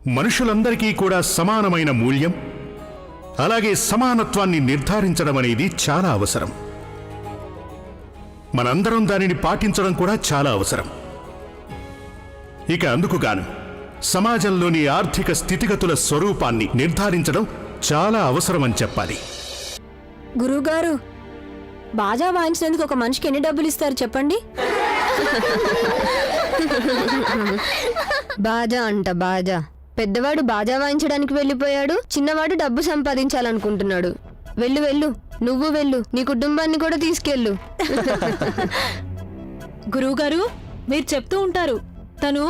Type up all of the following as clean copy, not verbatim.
మనుషులందరికీ కూడా సమానమైన మూల్యం, అలాగే సమానత్వాన్ని నిర్ధారించడం అనేది చాలా అవసరం. మనందరం దానిని పాటించడం కూడా చాలా అవసరం. ఇక అందుకుగాను సమాజంలోని ఆర్థిక స్థితిగతుల స్వరూపాన్ని నిర్ధారించడం చాలా అవసరమని చెప్పాలి. గురువుగారు, బాజా వాయించినందుకు ఒక మనిషికి ఎన్ని డబ్బులు ఇస్తారు చెప్పండి? బాజా అంట బాజా. పెద్దవాడు బాజా వాయించడానికి వెళ్ళిపోయాడు, చిన్నవాడు డబ్బు సంపాదించాలనుకుంటున్నాడు. వెళ్ళు వెళ్ళు, నువ్వు వెళ్ళు, నీ కుటుంబాన్ని కూడా తీసుకెళ్ళు. గురువుగారు, మీరు చెప్తూ ఉంటారు తను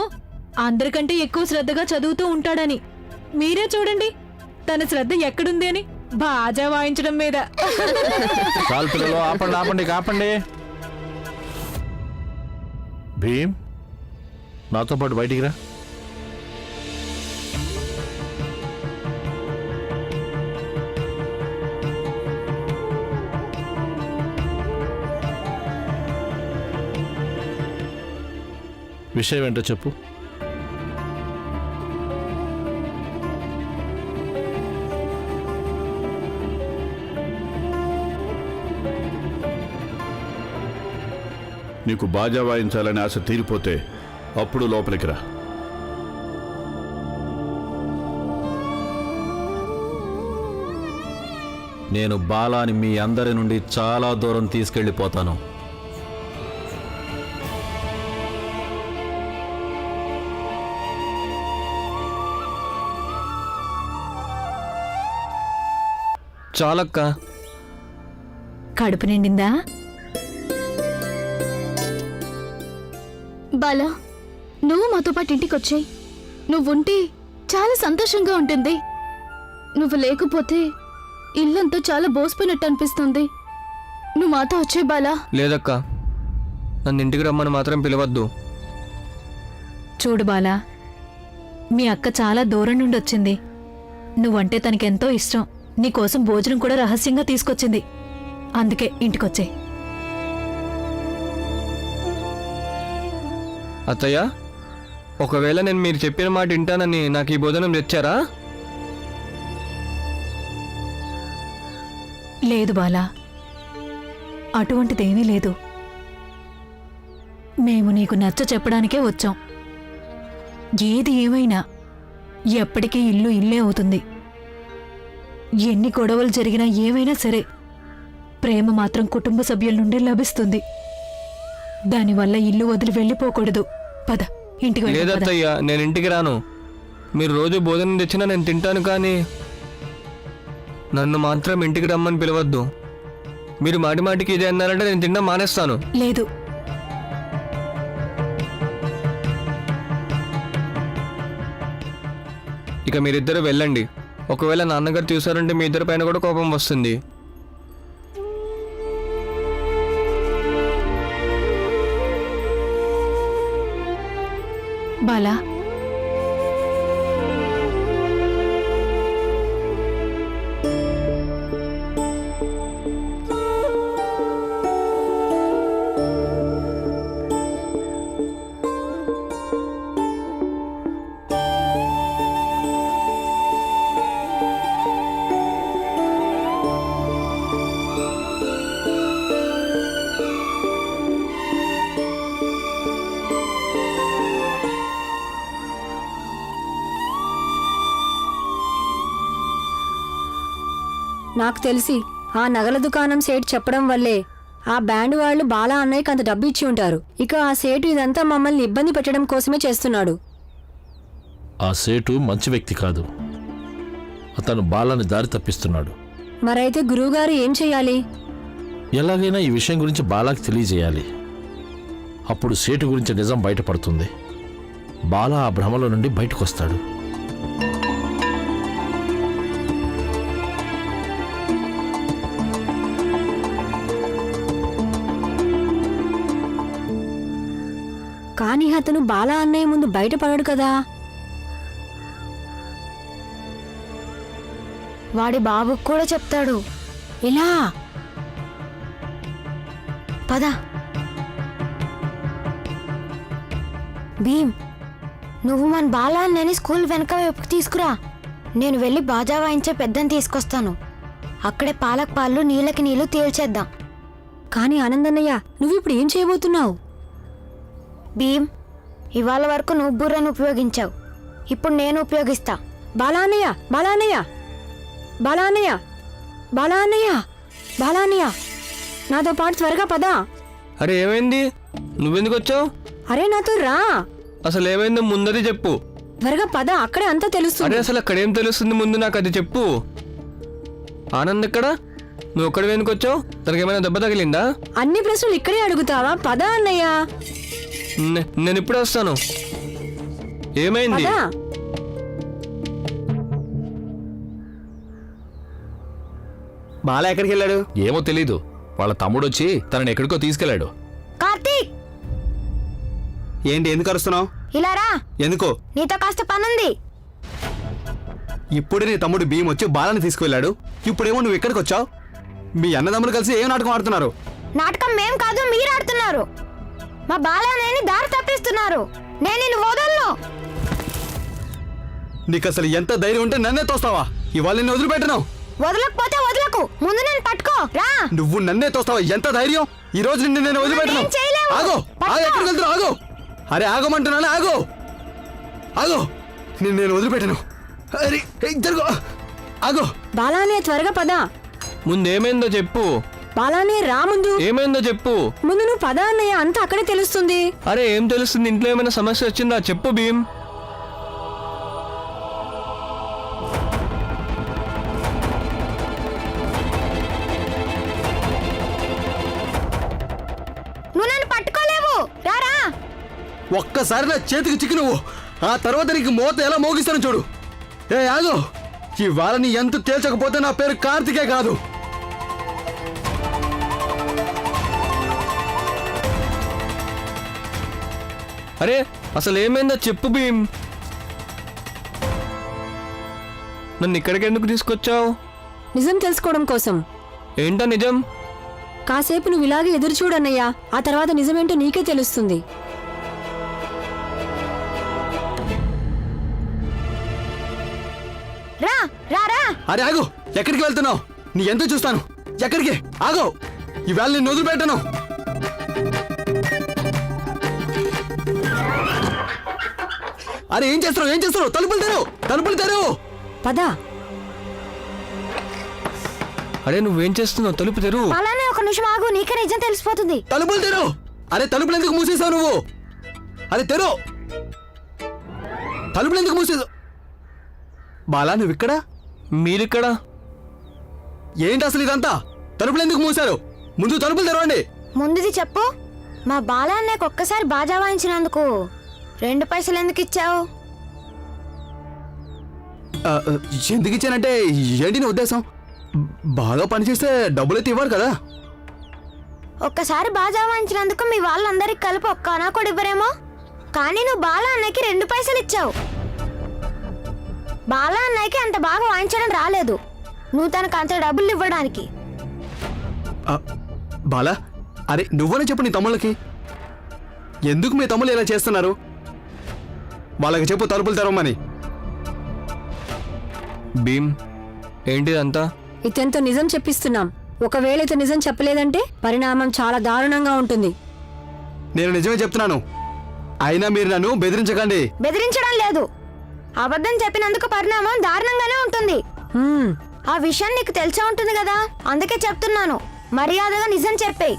అందరికంటే ఎక్కువ శ్రద్ధగా చదువుతూ ఉంటాడని. మీరే చూడండి తన శ్రద్ధ ఎక్కడుంది అని, బాజా వాయించడం మీద. చాలు పిల్లలు, ఆపండి ఆపండి ఆపండి. భీమ్, నాతో పాటు బయటికి రా. విషయం ఏంటో చెప్పు. నీకు బాజా వాయించాలని ఆశ తీరిపోతే అప్పుడు లోపలికి రా. నేను బాలాని మీ అందరి నుండి చాలా దూరం తీసుకెళ్ళిపోతాను. చాలక్క. కడుపు నిండిందా? బాలా, నువ్వు మాతో పాటు ఇంటికి వచ్చాయి. నువ్వుంటే చాలా సంతోషంగా ఉంటుంది. నువ్వు లేకపోతే ఇల్లంతా చాలా బోసిపోయినట్టు అనిపిస్తుంది. నువ్వు మాతో వచ్చే బాలా. లేదక్క, నన్ను ఇంటికి రమ్మని మాత్రం పిలవద్దు. చూడు బాలా, మీ అక్క చాలా దూరం నుండి వచ్చింది. నువ్వంటే తనకెంతో ఇష్టం. నీకోసం భోజనం కూడా రహస్యంగా తీసుకొచ్చింది. అందుకే ఇంటికొచ్చే. అత్తయ్య, ఒకవేళ నేను మీరు చెప్పిన మాట వింటానని నాకు ఈ భోజనం తెచ్చారా? లేదు బాలా, అటువంటిదేమీ లేదు. మేము నీకు నచ్చ చెప్పడానికే వచ్చాం. ఏది ఏమైనా ఎప్పటికీ ఇల్లు ఇల్లే అవుతుంది. ఎన్ని గొడవలు జరిగినా ఏమైనా సరే ప్రేమ మాత్రం కుటుంబ సభ్యుల నుండి లభిస్తుంది. దానివల్ల ఇల్లు వదిలి వెళ్ళిపోకూడదు. పద, ఇంటికి వెళ్దాం. లేదత్తయ్య, నేను ఇంటికి రాను. మీరు రోజు భోజనం తెచ్చినా నేను తింటాను, కానీ నన్ను మాత్రం ఇంటికి రమ్మని పిలవద్దు. మీరు మాటి మాటికి ఇదే అన్నారంటే నేను తినడం మానేస్తాను. లేదు, ఇక మీరిద్దరు వెళ్ళండి. ఒకవేళ నాన్నగారు చూసారంటే మీ ఇద్దరి పైన కూడా కోపం వస్తుంది. బాలా, నాకు తెలిసి ఆ నగల దుకాణం సేటు చెప్పడం వల్లే ఆ బ్యాండ్ వాళ్ళు బాలా అన్నయ్యకి అంత డబ్బు ఇచ్చి ఉంటారు. ఇక ఆ సేటు ఇదంతా మమ్మల్ని ఇబ్బంది పెట్టడం కోసమే చేస్తున్నాడు. ఆ సేటు మంచి వ్యక్తి కాదు. అతను బాలాని దారి తప్పిస్తున్నాడు. మరైతే గురువుగారు ఏం చెయ్యాలి? ఎలాగైనా ఈ విషయం గురించి బాలాకి తెలియజేయాలి. అప్పుడు సేటు గురించి నిజం బయటపడుతుంది. బాలా ఆ భ్రమలో నుండి బయటకొస్తాడు. కానీ అతను బాలా అన్నయ్య ముందు బయటపడడు కదా. వాడి బాబుకు కూడా చెప్తాడు. ఇలా పద. భీమ్, నువ్వు మన బాలాన్నని స్కూల్ వెనక వైపుకి తీసుకురా. నేను వెళ్ళి బాజా వాయించే పెద్దని తీసుకొస్తాను. అక్కడే పాలకు పాలు నీళ్ళకి నీళ్లు తేల్చేద్దాం. కానీ ఆనందన్నయ్య నువ్వు ఇప్పుడు ఏం చేయబోతున్నావు? భీమ్, ఇవాళ వరకు నువ్వు బుర్రను ఉపయోగించావు, ఇప్పుడు నేను ఉపయోగిస్తా. బాలాన్నయ్య బాలాన్నయ్య బాలాన్నయ్య బాలాన్నయ్య బాలాన్నయ్య నాతో పాటు త్వరగా పద. అరే ఏమైంది? నువ్వెందుకు వచ్చావు? అరే నాతో రా, అసలు ఏమైందో ముందది చెప్పు. త్వరగా పద, అక్కడే అంతా అరే తెలుస్తుంది. అసలు అక్కడేం తెలుస్తుంది ముందు నాకు అది చెప్పు. ఆనంద్ ఎక్కడ? నువ్వు ఒక్కడివి ఎందుకు వచ్చావు? తనకి ఏమైనా దెబ్బ తగిలిందా? అన్ని ప్రశ్నలు ఇక్కడే అడుగుతావా? పద అన్నయ్య నేను ఇప్పుడే వస్తాను. ఏమైంది? పద. బాలా ఎక్కడికి వెళ్ళాడు? ఏమో తెలీదు. వాళ్ళ తమ్ముడు వచ్చి తనని ఎక్కడికో తీసుకెళ్లాడు. కార్తీక్, ఏంటి ఎందుకు అరుస్తున్నావు? ఇలా రా, ఎందుకో? నీతో కాస్త పనుంది. ఇప్పుడే నీ తమ్ముడు భీమ్ వచ్చి బాలాని తీసుకువెళ్ళాడు, ఇప్పుడేమో నువ్వు ఇక్కడికి వచ్చావు. మీ అన్నదమ్ములు కలిసి ఏం నాటకం ఆడుతున్నారు? నాటకం మేం కాదు, మీరు ఆడుతున్నారు. మా బాలాన్నని దారి తప్పిస్తున్నారు. నేను నిన్ను వదలను. నీకు అసలు ఎంత ధైర్యం ఉంటే నన్నే తోస్తావా? ఇవాళ నిన్ను వదిలిపెట్టను. వదలకపోతే వదలకు, ముందు నేను పట్టుకో రా. నువ్వు నన్నే తోస్తావా? ఎంత ధైర్యం! ఈ రోజు నిన్ను నేను వదిలిపెట్టను. నేనేం చేయలేవు. ఆగో, ఎక్కడికి వెళ్తున్నావు? ఆగో, అరే ఆగమంటున్నాను, ఆగో ఆగో, నేను వదిలిపెట్టను. అరే జరుగు, ఆగో. బాలాన్నయ్య త్వరగా పద. ముందు ఏమైందో చెప్పు. బాలాన్నయ్య రా, ముందు ఏమైందో చెప్పు. ముందు నువ్వు పద అన్నయ్య, అంతా అక్కడే తెలుస్తుంది. అరే ఏం తెలుస్తుంది? ఇంట్లో ఏమైనా సమస్య వచ్చిందా చెప్పు భీమ్. నువ్వు నన్ను పట్టుకోలేవు, రారా. ఒక్కసారి నా చేతికి చిక్కు నువ్వు, ఆ తర్వాత నీకు మోత ఎలా మోగిస్తాను చూడు. ఏ ఆగో, ఇవాళ నీ ఎంత తేల్చకపోతే నా పేరు కార్తికే కాదు. అరే అసలు ఏమైందో చెప్పు భీమ్. నన్ను ఇక్కడికి ఎందుకు తీసుకొచ్చావు? నిజం తెలుసుకోవడం కోసం. ఏంటో నిజం? కాసేపు నువ్వు ఇలాగే ఎదురు చూడన్నయ్యా, ఆ తర్వాత నిజమేంటో నీకే తెలుస్తుంది. రా రారా. అరే ఆగో, ఎక్కడికి వెళ్తున్నావు? నీ ఎంత చూస్తాను. ఎక్కడికి? ఆగో, ఇవాళ నిన్ను వదిలిపెట్టను. అరే ఏం చేస్తున్నావు? తలుపులు తెరువు. పద. అరే నువ్వేం చేస్తున్నావు? తలుపు తెరువు. బాలానే ఒక నిమిషం ఆగు, నీకే నిజం తెలిసిపోతుంది. తలుపులు తెరువు. అరే తలుపులు ఎందుకు మూసేసావు నువ్వు? అరే తెరు, తలుపులు ఎందుకు మూసేసావు? బాలా నువ్వు ఇక్కడ? మీరిక్కడ? ఏంటి అసలు ఇదంతా? తలుపులు ఎందుకు మూసారు? ముందు తలుపులు తెరవండి. ముందుది చెప్పు. మా బాలాన్నకి ఒక్కసారి బాజా వాయించినందుకు 2 పైసలు ఎందుకు ఇచ్చావు? ఎందుకు ఇచ్చానంటే ఏంటి నీ ఉద్దేశం? బాగా పనిచేస్తే డబ్బులైతే ఇవ్వాలి కదా. ఒక్కసారి బాజా వాయించినందుకు మీ వాళ్ళందరికి కలిపి ఒక్క అనా కూడా ఇవ్వరేమో. కానీ నువ్వు బాలా అన్నయ్యకి 2 పైసలు ఇచ్చావు. బాలా అన్నయ్యకి అంత బాగా వాయించడం రాలేదు, నువ్వు తనకు అంత డబ్బులు ఇవ్వడానికి. బాలా, అరే నువ్వనే చెప్పు నీ తమ్ముళ్ళకి. ఎందుకు మీ తమ్ముళ్ళు ఇలా చేస్తున్నారు? వాళ్ళకి చెప్పు తలుపులు తెరవమని. భీమ్ ఏంటిదంతా? ఇతనితో నిజం చెప్పిస్తున్నాం. ఒకవేళ ఇతను నిజం చెప్పలేదంటే పరిణామం చాలా దారుణంగా ఉంటుంది. నేను నిజమే చెప్తున్నాను, అయినా మీరు నన్ను బెదిరించకండి. బెదిరించడం లేదు, అబద్ధం చెప్పినందుకు పరిణామం దారుణంగానే ఉంటుంది. ఆ విషయం నీకు తెలిసే ఉంటుంది కదా, అందుకే చెప్తున్నాను. మర్యాదగా నిజం చెప్పేయ్.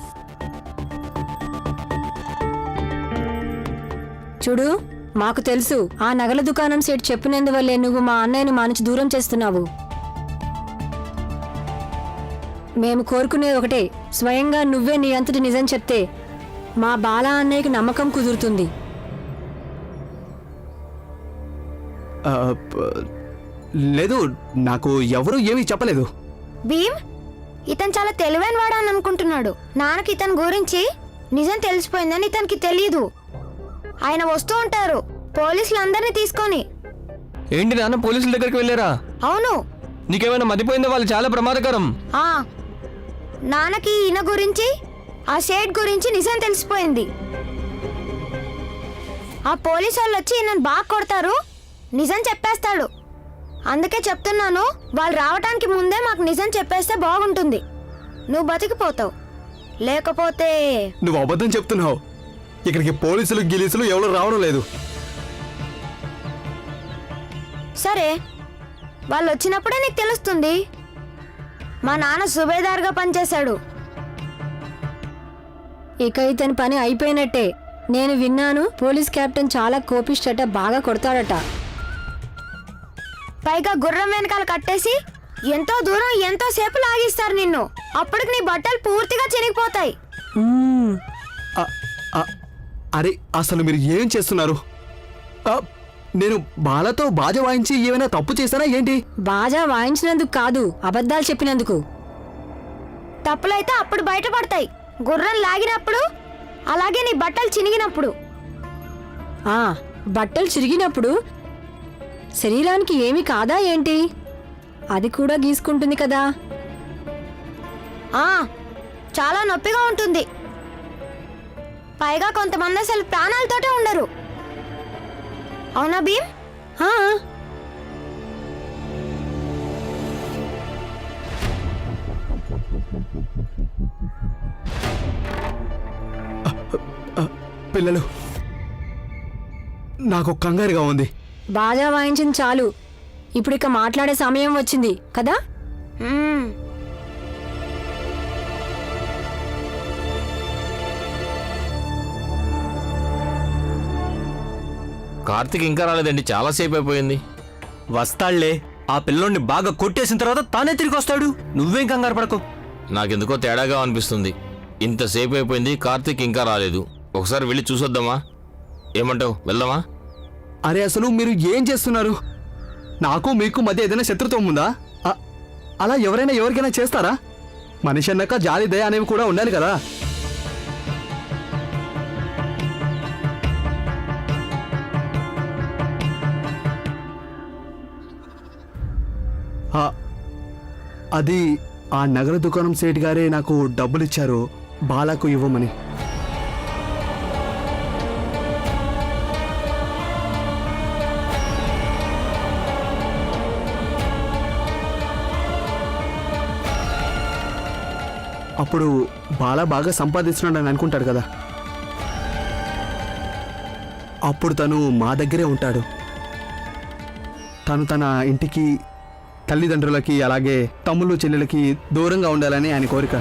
చూడు, మాకు తెలుసు ఆ నగల దుకాణం సేట్ చెప్పినందువల్లే నువ్వు మా అన్నయ్యను మా నుంచి దూరం చేస్తున్నావు. మేము కోరుకునేది ఒకటే, స్వయంగా నువ్వే నీ అంతటి నిజం చెప్తే మా బాలా అన్నయ్యకి నమ్మకం కుదురుతుంది. లేదు, నాకు ఎవరు ఏమీ చెప్పలేదు. భీమ్, ఇతను చాలా తెలివైన వాడు అని అనుకుంటున్నాడు. నాన్నకి ఇతని గురించి నిజం తెలిసిపోయిందని ఇతనికి తెలియదు. ఆయన వస్తూ ఉంటారు పోలీసులందరినీ తీసుకొని. ఏంటి నాన్న పోలీసుల దగ్గరికి వెళ్ళారా? అవును. నీకేమైనా మతిపోయిందా? వాళ్ళు చాలా ప్రమాదకరం. నాన్నకి ఈయన గురించి, ఆ సేట్ గురించి నిజం తెలిసిపోయింది. ఆ పోలీసు వాళ్ళు వచ్చి నన్ను బాగా కొడతారు, నిజం చెప్పేస్తాడు. అందుకే చెప్తున్నాను, వాళ్ళు రావడానికి ముందే మాకు నిజం చెప్పేస్తే బాగుంటుంది. నువ్వు బతికిపోతావు, లేకపోతే నువ్వు అబద్ధం చెప్తున్నావు. ఇక్కడికి పోలీసులు గిలీసులు ఎవరు రావడం లేదు. సరే, వాళ్ళు వచ్చినప్పుడే నీకు తెలుస్తుంది. మా నాన్న సుబేదార్గా పనిచేశాడు. ఇక ఇతని పని అయిపోయినట్టే. నేను విన్నాను, పోలీస్ కెప్టెన్ చాలా కోపిష్టట, బాగా కొడతాడట. పైగా గుర్రం వెనకాల కట్టేసి ఎంతో దూరం ఎంతో సేపు లాగిస్తారు నిన్ను. అప్పటికి నీ బట్టలు పూర్తిగా చినిగిపోతాయి. మ్మ్. అరే అసలు మీరు ఏం చేస్తున్నారు? నేను బాలతో బాజ వాయించి ఏమైనా తప్పు చేశానా ఏంటి? బాజా వాయించినందుకు కాదు, అబద్ధాలు చెప్పినందుకు. తప్పులైతే అప్పుడు బయటపడతాయి. గుర్రం లాగినప్పుడు, అలాగే నీ బట్టలు చినిగినప్పుడు. ఆ బట్టలు చిరిగినప్పుడు శరీరానికి ఏమీ కాదా ఏంటి? అది కూడా గీసుకుంటుంది కదా. చాలా నొప్పిగా ఉంటుంది. పైగా కొంతమంది అసలు ప్రాణాలతోటే ఉండరు. అవునా భీమ్? ఆ, పిల్లలు, నాకు కంగారుగా ఉంది. బాజా వాయించింది చాలు, ఇప్పుడు ఇక మాట్లాడే సమయం వచ్చింది కదా. మ్మ్. కార్తీక్ ఇంకా రాలేదండి, చాలాసేపు అయిపోయింది. వస్తాళ్లే, ఆ పిల్లోడిని బాగా కొట్టేసిన తర్వాత తానే తిరిగి వస్తాడు. నువ్వేం కంగారు పడకు. నాకెందుకో తేడాగా అనిపిస్తుంది. ఇంతసేపు అయిపోయింది, కార్తీక్ ఇంకా రాలేదు. ఒకసారి వెళ్ళి చూసొద్దామా? ఏమంటావు, వెళ్దామా? అరే అసలు మీరు ఏం చేస్తున్నారు? నాకు మీకు మధ్య ఏదైనా శత్రుత్వం ఉందా? అలా ఎవరైనా ఎవరికైనా చేస్తారా? మనిషి అన్నాక జాలి దయ అనేవి కూడా ఉండాలి కదా. అది ఆ నగర దుకాణం సేట్ గారే నాకు డబ్బులు ఇచ్చారు బాలాకు ఇవ్వమని. అప్పుడు బాలా బాగా సంపాదిస్తున్నాడని అనుకుంటాడు కదా. అప్పుడు తను మా దగ్గరే ఉంటాడు. తను తన ఇంటికి, తల్లిదండ్రులకి, అలాగే తమ్ముళ్ళు చెల్లెలకి దూరంగా ఉండాలని ఆయన కోరిక.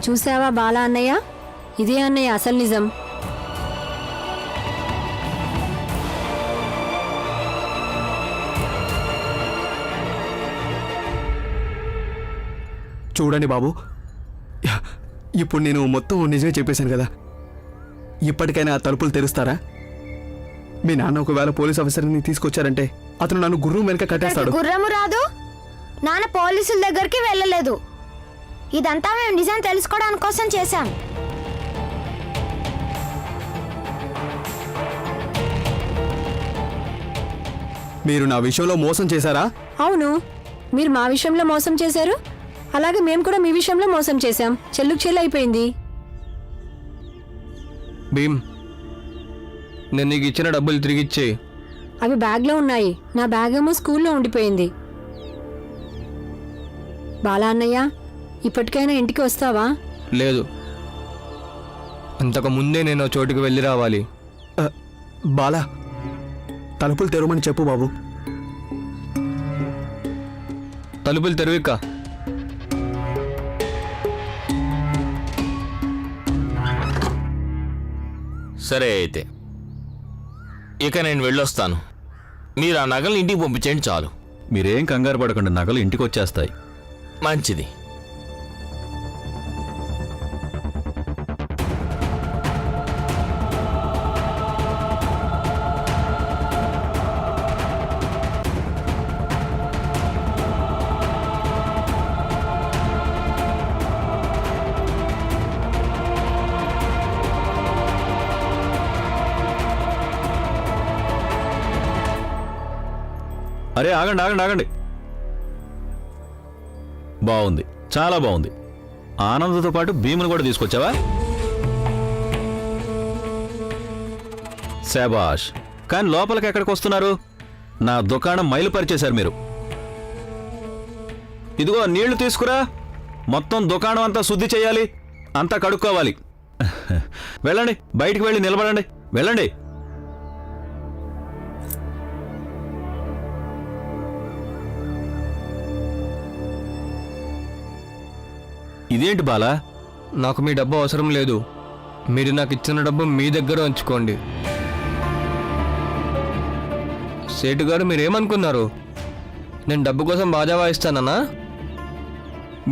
చూసావా బాలా అన్నయ్య, ఇదే అన్నయ్య అసలు నిజం. చూడండి బాబు, ఇప్పుడు నేను మొత్తం నిజమే చెప్పేశాను కదా. ఇప్పటికైనా ఆ తలుపులు తెరుస్తారా? మీ నాన్న ఒకవేళ పోలీస్ ఆఫీసర్ని తీసుకొచ్చారంటే అతను నన్ను గుర్రం వెనక కట్టేస్తాడు. గుర్రము రాదు, నాన్న పోలీసుల దగ్గరికి వెళ్ళలేదు. ఇదంతా మేము నిజం తెలుసుకోవడానికి కోసం చేశాం. మీరు నా విషయంలో మోసం చేశారా? అవును, మీరు మా విషయంలో మోసం చేశారు, అలాగే మేము కూడా మీ విషయంలో మోసం చేశాం. చెల్లుకు చెల్లు అయిపోయింది. భీమ్, నేను నీకు ఇచ్చిన డబ్బులు తిరిగిచ్చే. అవి బ్యాగ్లో ఉన్నాయి, నా బ్యాగ్ ఏమో స్కూల్లో ఉండిపోయింది. బాలా అన్నయ్య, ఇప్పటికైనా ఇంటికి వస్తావా? లేదు, అంతకు ముందే నేను ఆ చోటుకి వెళ్ళి రావాలి. బాలా, తలుపులు తెరవమని చెప్పు బాబు. తలుపులు తెరువిక్క. సరే అయితే, ఇక నేను వెళ్ళొస్తాను. మీరు ఆ నగలు ఇంటికి పంపించండి చాలు. మీరేం కంగారు పడకండి, నగలు ఇంటికి వచ్చేస్తాయి. మంచిది. అరే ఆగండి ఆగండి ఆగండి. బాగుంది, చాలా బాగుంది. ఆనందతో పాటు భీముని కూడా తీసుకొచ్చావా? శాబాష్. కానీ లోపలికి ఎక్కడికి వస్తున్నారు? నా దుకాణం మైలుపరిచేశారు మీరు. ఇదిగో నీళ్లు తీసుకురా. మొత్తం దుకాణం అంతా శుద్ధి చేయాలి, అంతా కడుక్కోవాలి. వెళ్ళండి, బయటికి వెళ్ళి నిలబడండి, వెళ్ళండి. ఇదేంటి బాలా? నాకు మీ డబ్బు అవసరం లేదు. మీరు నాకు ఇచ్చిన డబ్బు మీ దగ్గర ఉంచుకోండి. సేటు గారు మీరేమనుకున్నారు? నేను డబ్బు కోసం బాధ వాయిస్తానన్నా?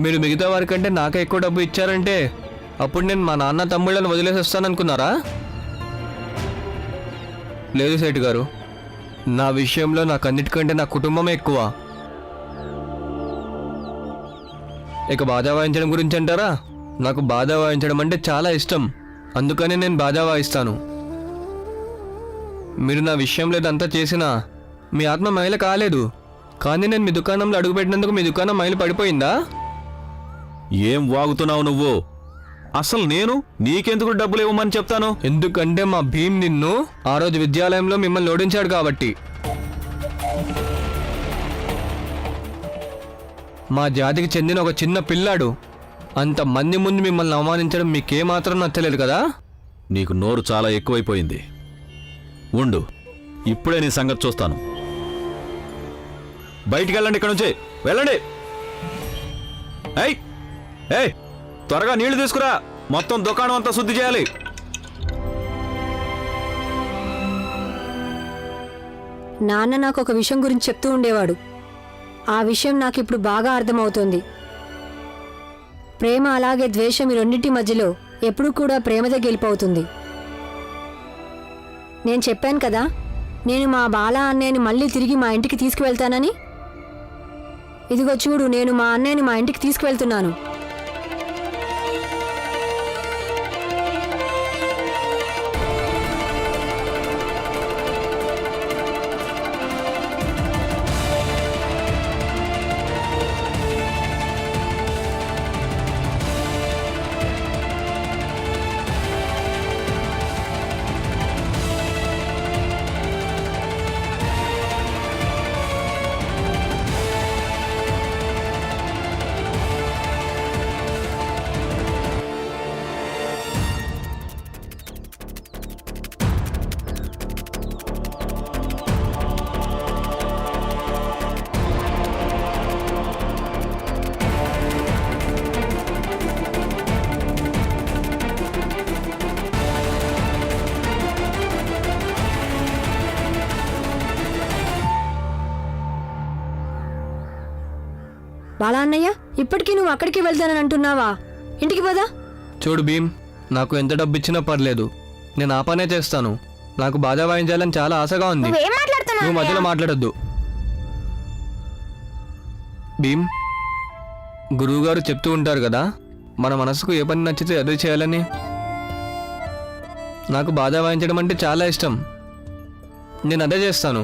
మీరు మిగతా వారికంటే నాకే ఎక్కువ డబ్బు ఇచ్చారంటే అప్పుడు నేను మా నాన్న తమ్ముళ్ళని వదిలేసి వస్తాననుకున్నారా? లేదు సేటు గారు, నా విషయంలో నాకు అన్నిటికంటే నా కుటుంబమే ఎక్కువ. ఇక బాధ వాయించడం గురించి అంటారా? నాకు బాధ వాయించడం అంటే చాలా ఇష్టం, అందుకని నేను బాధ వాయిస్తాను. మీరు నా విషయంలో ఇదంతా చేసినా మీ ఆత్మ మైల కాలేదు, కానీ నేను మీ దుకాణంలో అడుగుపెట్టినందుకు మీ దుకాణం మైలు పడిపోయిందా? ఏం వాగుతున్నావు నువ్వు? అసలు నేను నీకెందుకు డబ్బులు ఇవ్వమని చెప్తాను? ఎందుకంటే మా భీమ్ నిన్ను ఆ రోజు విద్యాలయంలో మిమ్మల్ని ఓడించాడు కాబట్టి. మా జాతికి చెందిన ఒక చిన్న పిల్లాడు అంతమంది ముందు మిమ్మల్ని అవమానించడం మీకేమాత్రం నచ్చలేదు కదా? నీకు నోరు చాలా ఎక్కువైపోయింది. ఉండు, ఇప్పుడే నీ సంగతి చూస్తాను. బయటికి వెళ్ళండి, ఇక్కడ నుంచి వెళ్ళండి. ఏయ్ ఏయ్, త్వరగా నీళ్లు తీసుకురా. మొత్తం దుకాణం అంతా శుద్ధి చేయాలి. నాన్న నాకు ఒక విషయం గురించి చెప్తూ ఉండేవాడు. ఆ విషయం నాకు ఇప్పుడు బాగా అర్థమవుతుంది. ప్రేమ అలాగే ద్వేషం ఈ రెండింటి మధ్యలో ఎప్పుడూ కూడా ప్రేమదే గెలిపవుతుంది. నేను చెప్పాను కదా, నేను మా బాలా అన్నయ్యని మళ్ళీ తిరిగి మా ఇంటికి తీసుకువెళ్తానని. ఇదిగో చూడు, నేను మా అన్నయ్యని మా ఇంటికి తీసుకువెళ్తున్నాను. బాలా అన్నయ్య, ఇప్పటికీ నువ్వు అక్కడికి వెళ్తానని అంటున్నావా? ఇంటికి పోదా? చూడు భీమ్, నాకు ఎంత డబ్బు ఇచ్చినా పర్లేదు, నేను ఆ పనే చేస్తాను. నాకు బాధ వాయించాలని చాలా ఆశగా ఉంది. నువ్వేం మాట్లాడుతున్నావు నువ్వు మధ్యలో మాట్లాడొద్దు. భీమ్, గురువుగారు చెప్తూ ఉంటారు కదా, మన మనసుకు ఏ పని నచ్చితే అదే చేయాలని. నాకు బాధ వాయించడం అంటే చాలా ఇష్టం, నేను అదే చేస్తాను.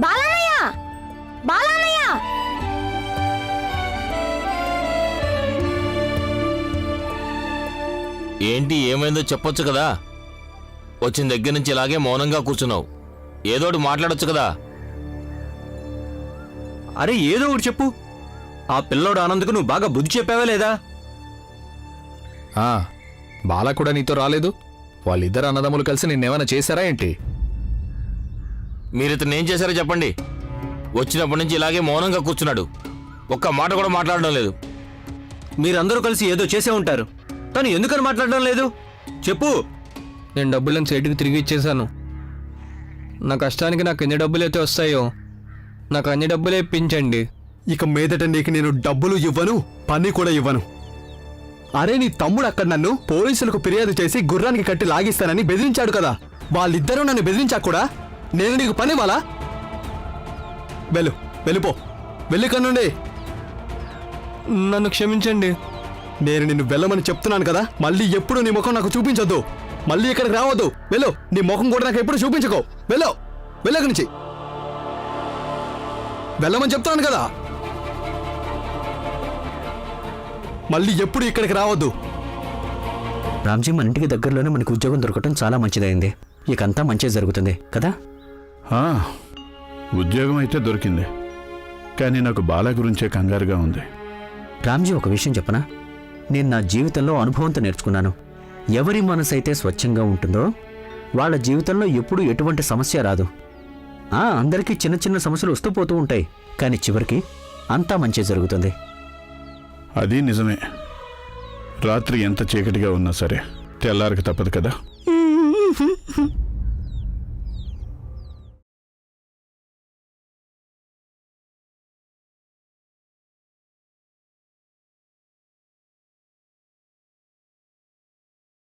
బాలన్నయ్య, బాలన్నయ్య, ఏంటి, ఏమైందో చెప్పొచ్చు కదా? వచ్చిన దగ్గర నుంచి ఇలాగే మౌనంగా కూర్చున్నావు. ఏదోటి మాట్లాడొచ్చు కదా? అరే ఏదో ఒకటి చెప్పు. ఆ పిల్లోడు ఆనంద్కు నువ్వు బాగా బుద్ధి చెప్పావా లేదా? బాలా కూడా నీతో రాలేదు? వాళ్ళిద్దరు అన్నదమ్ములు కలిసి నిన్నేమైనా చేశారా ఏంటి? మీరు ఇతను ఏం చేశారో చెప్పండి. వచ్చినప్పటి నుంచి ఇలాగే మౌనంగా కూర్చున్నాడు, ఒక్క మాట కూడా మాట్లాడడం లేదు. మీరందరూ కలిసి ఏదో చేసే ఉంటారు, కానీ ఎందుకని మాట్లాడడం లేదు? చెప్పు. నేను డబ్బులను సేటుకి తిరిగి ఇచ్చేశాను. నా కష్టానికి నాకు ఎన్ని డబ్బులు అయితే వస్తాయో నాకు అన్ని డబ్బులే ఇప్పించండి. ఇక మీదట నీకు నేను డబ్బులు ఇవ్వను, పని కూడా ఇవ్వను. అరే, నీ తమ్ముడు అక్కడ నన్ను పోలీసులకు ఫిర్యాదు చేసి గుర్రానికి కట్టి లాగిస్తానని బెదిరించాడు కదా. వాళ్ళిద్దరూ నన్ను బెదిరించాక కూడా నేను నీకు పని ఇవ్వాలా? వెళ్ళిపో, వెళ్ళి కన్నుండి. నన్ను క్షమించండి. నేను నిన్ను వెళ్ళమని చెప్తున్నాను కదా. మళ్ళీ ఎప్పుడు నీ ముఖం నాకు చూపించొద్దు. మళ్ళీ ఇక్కడికి రావద్దు. వెళ్ళు, నీ ముఖం కూడా నాకు ఎప్పుడు చూపించుకో. వెళ్ళక్కడి నుంచి. వెళ్ళమని చెప్తాను కదా. మళ్ళీ ఎప్పుడు ఇక్కడికి రావద్దు. రామ్జీ, మన ఇంటికి దగ్గరలోనే మనకు ఉద్యోగం దొరకటం చాలా మంచిదైంది. ఇకంతా మంచి జరుగుతుంది కదా. ఆ, ఉద్యోగం అయితే దొరికింది, కానీ నాకు బాల గురించే కంగారుగా ఉంది. రామ్జీ, ఒక విషయం చెప్పనా? నేను నా జీవితంలో అనుభవంతో నేర్చుకున్నాను. ఎవరి మనసు అయితే స్వచ్ఛంగా ఉంటుందో వాళ్ళ జీవితంలో ఎప్పుడూ ఎటువంటి సమస్య రాదు. అందరికీ చిన్న చిన్న సమస్యలు వస్తూ పోతూ ఉంటాయి, కానీ చివరికి అంతా మంచి జరుగుతుంది. అది నిజమే. రాత్రి ఎంత చీకటిగా ఉన్నా సరే తెల్లారికి తప్పదు కదా.